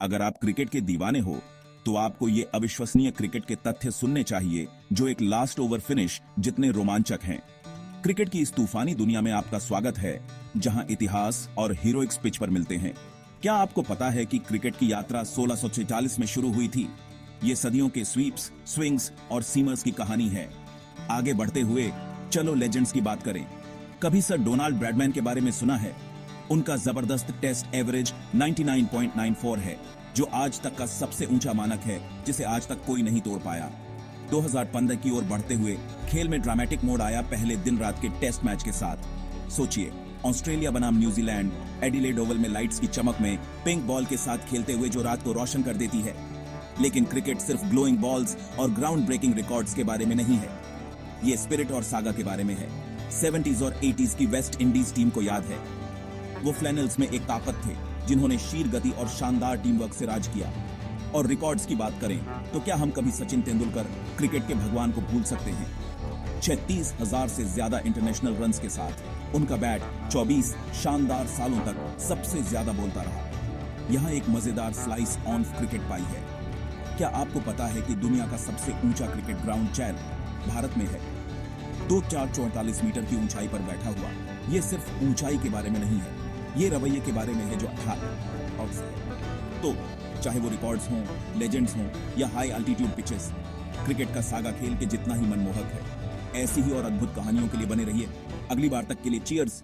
अगर आप क्रिकेट के दीवाने हो तो आपको ये अविश्वसनीय क्रिकेट के तथ्य सुनने चाहिए जो एक लास्ट ओवर फिनिश जितने रोमांचक हैं। क्रिकेट की इस तूफानी दुनिया में आपका स्वागत है, जहां इतिहास और हीरोइक्स पिच पर मिलते हैं। क्या आपको पता है कि क्रिकेट की यात्रा 1646 में शुरू हुई थी? ये सदियों के स्वीप्स, स्विंग्स और सीमर्स की कहानी है। आगे बढ़ते हुए चलो लेजेंड्स की बात करें। कभी सर डोनाल्ड ब्रैडमैन के बारे में सुना है? उनका जबरदस्त टेस्ट एवरेज 99.94 है, जो आज तक का सबसे ऊंचा मानक है, जिसे आज तक कोई नहीं तोड़ पाया। 2015 की ओर बढ़ते हुए खेल में ड्रामेटिक मोड आया पहले दिन रात के टेस्ट मैच के साथ। सोचिए, ऑस्ट्रेलिया बनाम न्यूजीलैंड एडिलेड ओवल में लाइट्स की चमक में पिंक बॉल के साथ खेलते हुए जो रात को रोशन कर देती है। लेकिन क्रिकेट सिर्फ ग्लोइंग बॉल्स और ग्राउंड ब्रेकिंग रिकॉर्ड्स के बारे में नहीं है, ये स्पिरिट और सागा के बारे में है। 70s और 80s की वेस्ट इंडीज टीम को याद है? वो फ्लैनल्स में एक ताकत थे जिन्होंने शीर गति और शानदार टीम वर्क से राज किया। और रिकॉर्ड्स की बात करें तो क्या हम कभी सचिन तेंदुलकर, क्रिकेट के भगवान को भूल सकते हैं? 36,000 से ज्यादा इंटरनेशनल रन्स के साथ उनका बैट 24 शानदार सालों तक सबसे ज्यादा बोलता रहा। यहाँ एक मजेदार स्लाइस ऑन क्रिकेट पाई है। क्या आपको पता है कि दुनिया का सबसे ऊंचा क्रिकेट ग्राउंड चैल भारत में है? 2444 मीटर की ऊंचाई पर बैठा हुआ। ये सिर्फ ऊंचाई के बारे में नहीं है, ये रवैये के बारे में है जो और तो चाहे वो रिकॉर्ड्स हों, लेजेंड्स हों या हाई अल्टीट्यूड पिचेस, क्रिकेट का सागा खेल के जितना ही मनमोहक है। ऐसी ही और अद्भुत कहानियों के लिए बने रहिए। अगली बार तक के लिए चीयर्स।